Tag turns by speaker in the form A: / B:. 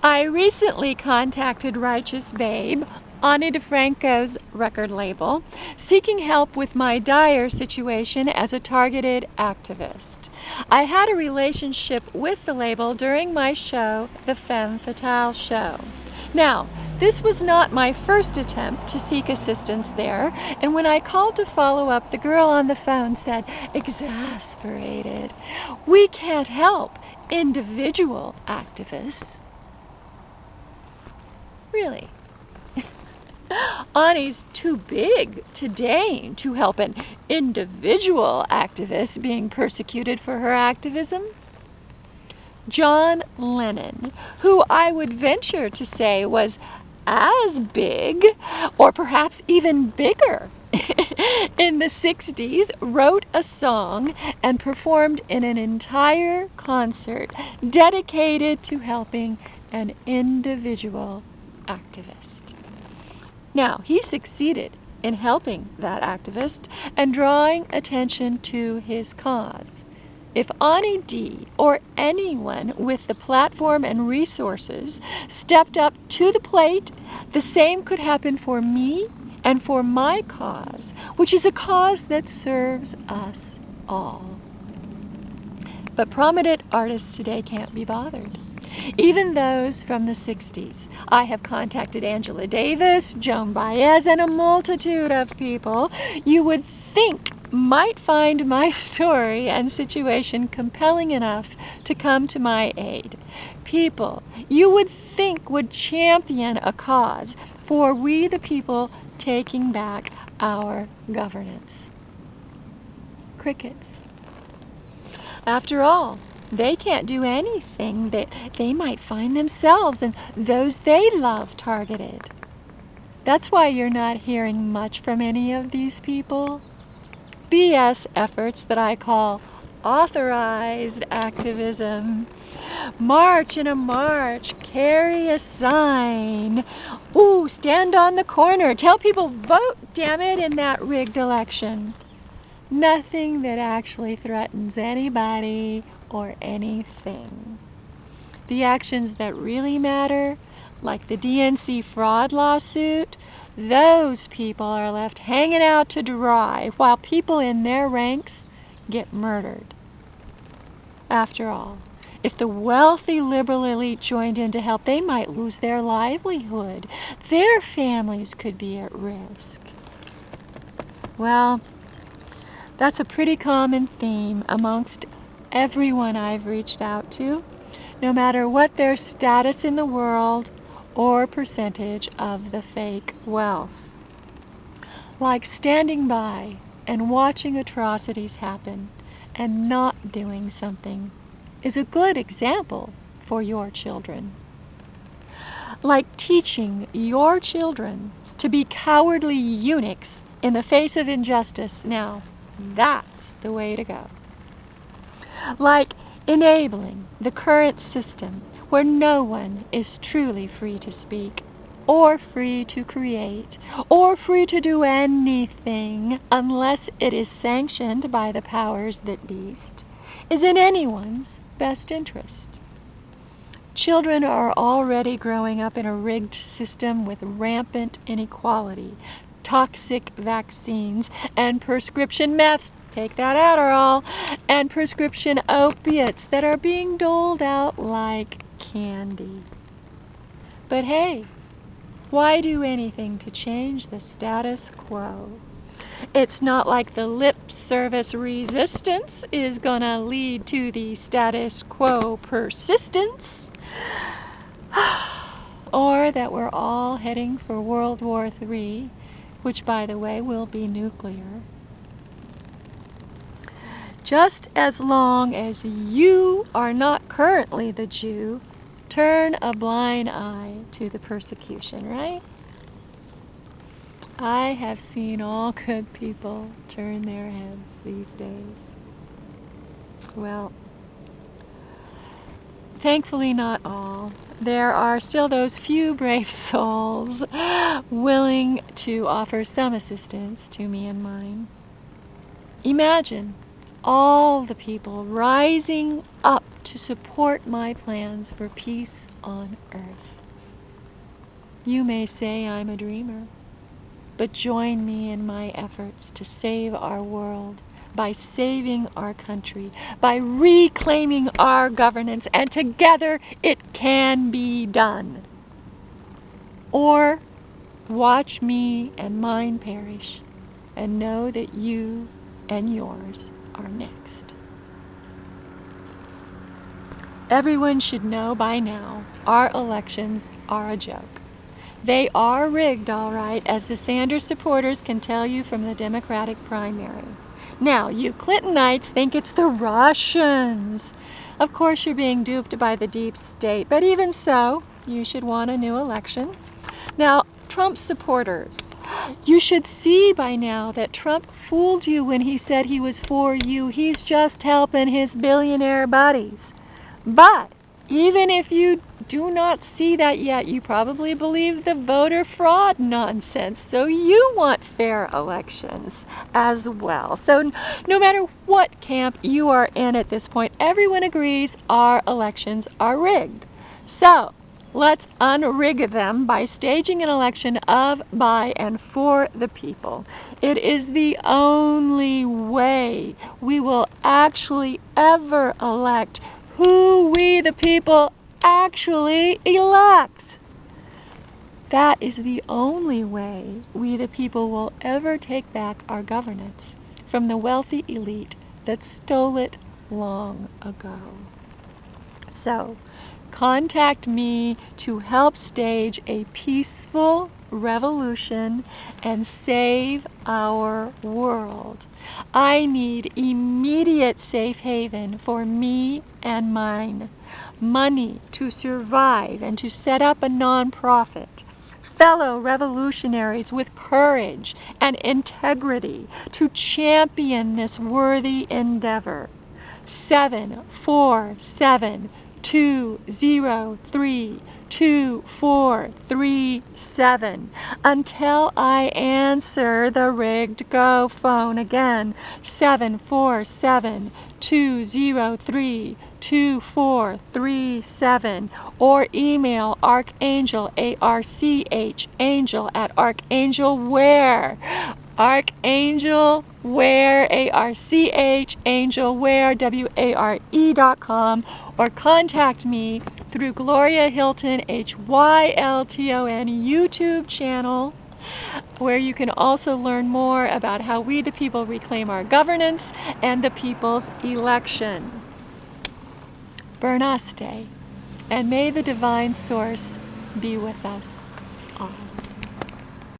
A: I recently contacted Righteous Babe, Ani DeFranco's record label, seeking help with my dire situation as a targeted activist. I had a relationship with the label during my show, The Femme Fatale Show. Now, this was not my first attempt to seek assistance there, and when I called to follow up, the girl on the phone said, exasperated, "We can't help individual activists." Really? Ani's too big to deign to help an individual activist being persecuted for her activism? John Lennon, who I would venture to say was as big, or perhaps even bigger, in the 60s, wrote a song and performed in an entire concert dedicated to helping an individual activist. Now, he succeeded in helping that activist and drawing attention to his cause. If Ani D or anyone with the platform and resources stepped up to the plate, the same could happen for me and for my cause, which is a cause that serves us all. But prominent artists today can't be bothered. Even those from the 60s. I have contacted Angela Davis, Joan Baez, and a multitude of people you would think might find my story and situation compelling enough to come to my aid. People you would think would champion a cause for we the people taking back our governance. Crickets. After all, they can't do anything that they might find themselves and those they love targeted. That's why you're not hearing much from any of these people. BS efforts that I call authorized activism. March in a march, carry a sign. Ooh, stand on the corner, tell people vote, damn it, in that rigged election. Nothing that actually threatens anybody or anything. The actions that really matter, like the DNC fraud lawsuit, those people are left hanging out to dry while people in their ranks get murdered. After all, if the wealthy liberal elite joined in to help, they might lose their livelihood. Their families could be at risk. Well, that's a pretty common theme amongst everyone I've reached out to, no matter what their status in the world or percentage of the fake wealth. Like standing by and watching atrocities happen and not doing something is a good example for your children. Like teaching your children to be cowardly eunuchs in the face of injustice. Now, that's the way to go. Like enabling the current system where no one is truly free to speak, or free to create, or free to do anything unless it is sanctioned by the powers that beast, is in anyone's best interest. Children are already growing up in a rigged system with rampant inequality, toxic vaccines, and prescription meth, take that Adderall, and prescription opiates that are being doled out like candy. But hey, why do anything to change the status quo? It's not like the lip service resistance is gonna lead to the status quo persistence, or that we're all heading for World War III, which, by the way, will be nuclear. Just as long as you are not currently the Jew, turn a blind eye to the persecution, right? I have seen all good people turn their heads these days. Well, thankfully not all. There are still those few brave souls willing to offer some assistance to me and mine. Imagine all the people rising up to support my plans for peace on earth. You may say I'm a dreamer, but join me in my efforts to save our world by saving our country, by reclaiming our governance, and together it can be done. Or watch me and mine perish, and know that you and yours are next. Everyone should know by now our elections are a joke. They are rigged, all right, as the Sanders supporters can tell you from the Democratic primary. Now, you Clintonites think it's the Russians. Of course, you're being duped by the deep state, but even so, you should want a new election. Now, Trump supporters, you should see by now that Trump fooled you when he said he was for you. He's just helping his billionaire buddies. But even if you do not see that yet, you probably believe the voter fraud nonsense. So you want fair elections as well. So no matter what camp you are in at this point, everyone agrees our elections are rigged. So let's unrig them by staging an election of, by, and for the people. It is the only way we will actually ever elect who we, the people, actually elect. That is the only way we, the people, will ever take back our governance from the wealthy elite that stole it long ago. So, contact me to help stage a peaceful revolution and save our world. I need immediate safe haven for me and mine, money to survive and to set up a nonprofit, fellow revolutionaries with courage and integrity to champion this worthy endeavor. 747-203-2437 until I answer the rigged go phone. Again, 747-203-2437, or email Archangel, A-R-C-H, angel at archangelware. Archangelware, A-R-C-H, angelware, W-A-R-E.com, or contact me through Gloria Hilton, H-Y-L-T-O-N, YouTube channel, where you can also learn more about how we the people reclaim our governance and the people's election. Bernaste, and may the divine source be with us all.